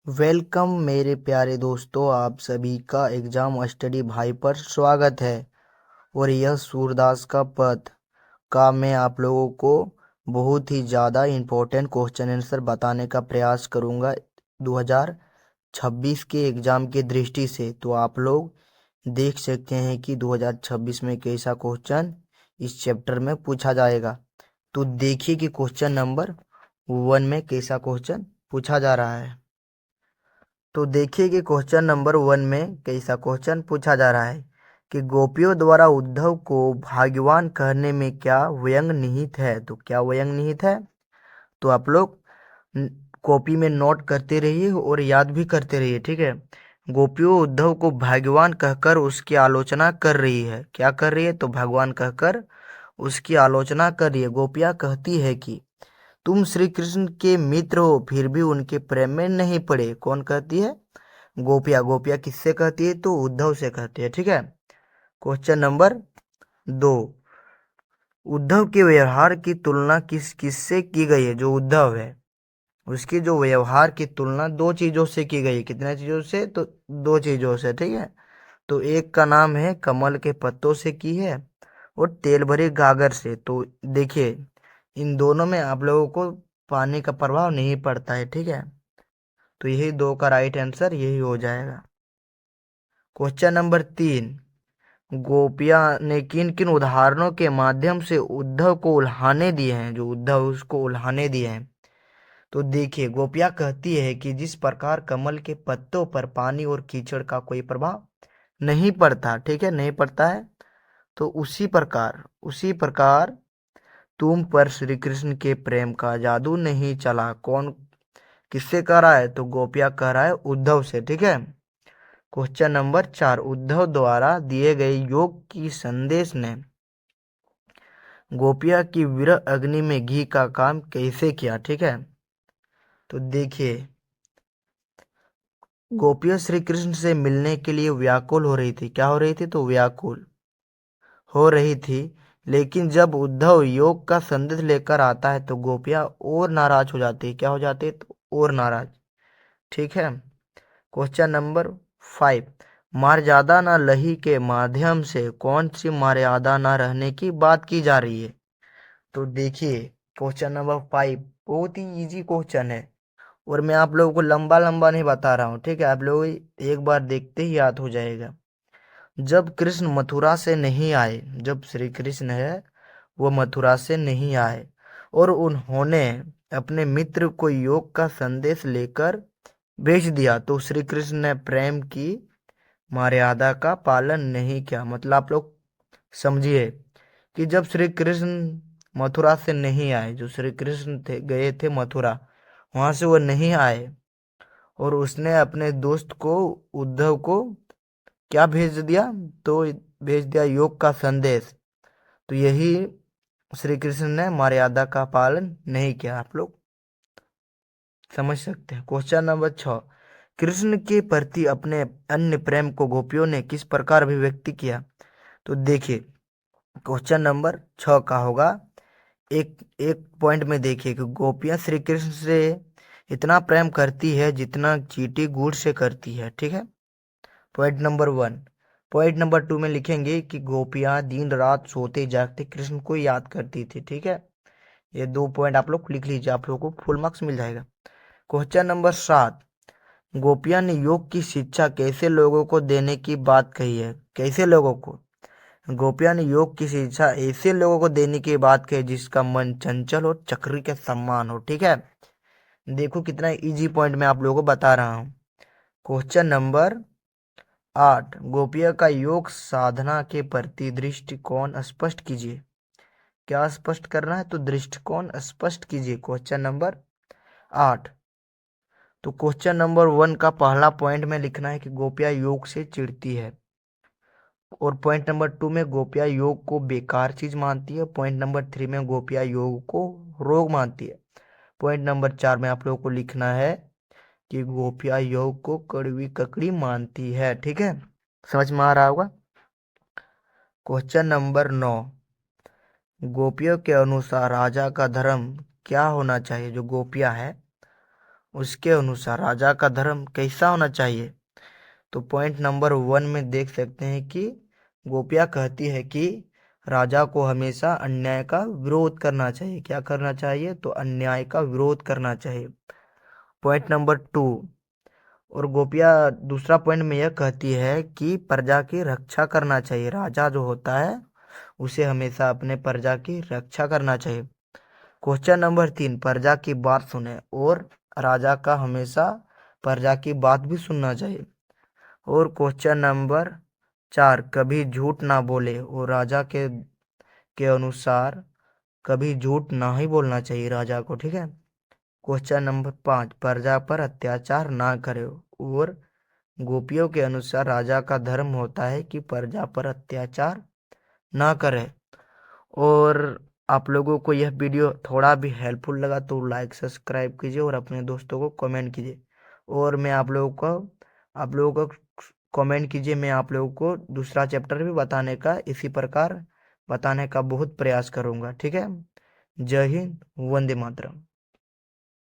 Welcome मेरे प्यारे दोस्तों, आप सभी का एग्जाम स्टडी भाई पर स्वागत है। और यह सूरदास का पद का मैं आप लोगों को बहुत ही ज़्यादा इम्पोर्टेंट क्वेश्चन आंसर बताने का प्रयास करूंगा 2026 के एग्ज़ाम की दृष्टि से। तो आप लोग देख सकते हैं कि 2026 में कैसा क्वेश्चन इस चैप्टर में पूछा जाएगा। तो देखिए कि क्वेश्चन नंबर 1 में कैसा क्वेश्चन पूछा जा रहा है। तो देखिए कि क्वेश्चन नंबर 1 में कैसा क्वेश्चन पूछा जा रहा है कि गोपियों द्वारा उद्धव को भाग्यवान कहने में क्या व्यंग निहित है। तो क्या व्यंग निहित है, तो आप लोग न- कॉपी में नोट करते रहिए और याद भी करते रहिए, ठीक है। गोपियों उद्धव को भाग्यवान कहकर उसकी आलोचना कर रही है। क्या कर रही है, तो भगवान कहकर उसकी आलोचना कर रही है। गोपियाँ कहती है कि तुम श्री कृष्ण के मित्र हो, फिर भी उनके प्रेम में नहीं पड़े। कौन कहती है? गोपियाँ। गोपियाँ किससे कहती है, तो उद्धव से कहती है, ठीक है। क्वेश्चन नंबर 2, उद्धव के व्यवहार की तुलना किस किससे की गई है। जो उद्धव है उसकी जो व्यवहार की तुलना दो चीजों से की गई है। कितने चीजों से, तो दो चीजों से, ठीक है। तो एक का नाम है कमल के पत्तों से की है और तेल भरी गागर से। तो देखिए इन दोनों में आप लोगों को पानी का प्रभाव नहीं पड़ता है, ठीक है। तो यही दो का राइट आंसर यही हो जाएगा। क्वेश्चन नंबर 3, गोपियां ने किन किन उदाहरणों के माध्यम से उद्धव को उल्हाने दिए हैं। जो उद्धव उसको उल्हाने दिए हैं। तो देखिए गोपियां कहती है कि जिस प्रकार कमल के पत्तों पर पानी और कीचड़ का कोई प्रभाव नहीं पड़ता, ठीक है, नहीं पड़ता है, तो उसी प्रकार तुम पर श्री कृष्ण के प्रेम का जादू नहीं चला। कौन किससे कह रहा है, तो गोपियां कह रहा है उद्धव से, ठीक है। क्वेश्चन नंबर 4, उद्धव द्वारा दिए गए योग की संदेश ने गोपिया की विरह अग्नि में घी का काम कैसे किया, ठीक है। तो देखिए गोपियां श्री कृष्ण से मिलने के लिए व्याकुल हो रही थी। क्या हो रही थी, तो व्याकुल हो रही थी। लेकिन जब उद्धव योग का संदेश लेकर आता है तो गोपियां और नाराज हो जाती है। क्या हो जाती है, तो और नाराज, ठीक है। क्वेश्चन नंबर 5, मर्यादा न लही के माध्यम से कौन सी मर्यादा न रहने की बात की जा रही है। तो देखिए क्वेश्चन नंबर 5 बहुत ही इजी क्वेश्चन है और मैं आप लोगों को लंबा लंबा नहीं बता रहा हूँ, ठीक है। आप लोग एक बार देखते ही याद हो जाएगा। जब कृष्ण मथुरा से नहीं आए, जब श्री कृष्ण है वो मथुरा से नहीं आए और उन्होंने अपने मित्र को योग का संदेश लेकर भेज दिया, तो श्री कृष्ण ने प्रेम की मर्यादा का पालन नहीं किया। मतलब आप लोग समझिए कि जब श्री कृष्ण मथुरा से नहीं आए, जो श्री कृष्ण थे गए थे मथुरा, वहां से वो नहीं आए और उसने अपने दोस्त को उद्धव को क्या भेज दिया, तो भेज दिया योग का संदेश। तो यही श्री कृष्ण ने मर्यादा का पालन नहीं किया। आप लोग समझ सकते हैं। क्वेश्चन नंबर 6, कृष्ण के प्रति अपने अन्य प्रेम को गोपियों ने किस प्रकार अभिव्यक्ति किया। तो देखिए क्वेश्चन नंबर 6 का होगा, एक एक पॉइंट में देखिए कि गोपियां श्री कृष्ण से इतना प्रेम करती है जितना चींटी गुड़ से करती है, ठीक है। Point number 1। पॉइंट नंबर 2 में लिखेंगे कि गोपियां दिन रात सोते जागते कृष्ण को याद करती थी, ठीक है। ये दो पॉइंट आप लोग लिख लीजिए, आप लोगों को फुल मार्क्स मिल जाएगा। क्वेश्चन नंबर 7, गोपियां ने योग की शिक्षा कैसे लोगों को देने की बात कही है। कैसे लोगों को, गोपियां ने योग की शिक्षा ऐसे लोगों को देने की बात कही जिसका मन चंचल और चक्री के समान हो, ठीक है। देखो कितना इजी पॉइंट मैं आप लोगों को बता रहा हूँ। क्वेश्चन नंबर 8, गोपिया का योग साधना के प्रति दृष्टिकोण स्पष्ट कीजिए। क्या स्पष्ट करना है, तो दृष्टिकोण स्पष्ट कीजिए। Question number 8। तो क्वेश्चन नंबर 1 का पहला पॉइंट में लिखना है कि गोपिया योग से चिढ़ती है और पॉइंट नंबर 2 में गोपिया योग को बेकार चीज मानती है। पॉइंट नंबर 3 में गोपिया योग को रोग मानती है। पॉइंट नंबर 4 में आप लोगों को लिखना है कि गोपिया योग को कड़वी ककड़ी मानती है, ठीक है। समझ में आ रहा होगा। क्वेश्चन नंबर 9, गोपियों के अनुसार राजा का धर्म क्या होना चाहिए। जो गोपियां है उसके अनुसार राजा का धर्म कैसा होना चाहिए। तो पॉइंट नंबर 1 में देख सकते हैं कि गोपियाँ कहती है कि राजा को हमेशा अन्याय का विरोध करना चाहिए। क्या करना चाहिए, तो अन्याय का विरोध करना चाहिए। पॉइंट नंबर 2, और गोपियाँ दूसरा पॉइंट में यह कहती है कि प्रजा की रक्षा करना चाहिए। राजा जो होता है उसे हमेशा अपने प्रजा की रक्षा करना चाहिए। क्वेश्चन नंबर 3, प्रजा की बात सुने, और राजा का हमेशा प्रजा की बात भी सुनना चाहिए। और क्वेश्चन नंबर 4, कभी झूठ ना बोले, और राजा के अनुसार कभी झूठ ना ही बोलना चाहिए राजा को, ठीक है। क्वेश्चन नंबर 5, प्रजा पर अत्याचार ना करे, और गोपियों के अनुसार राजा का धर्म होता है कि प्रजा पर अत्याचार ना करे। और आप लोगों को यह वीडियो थोड़ा भी हेल्पफुल लगा तो लाइक सब्सक्राइब कीजिए और अपने दोस्तों को कमेंट कीजिए। और मैं आप लोगों को कमेंट कीजिए, मैं आप लोगों को दूसरा चैप्टर भी बताने का इसी प्रकार बताने का बहुत प्रयास करूंगा, ठीक है। जय हिंद, वंदे मातरम।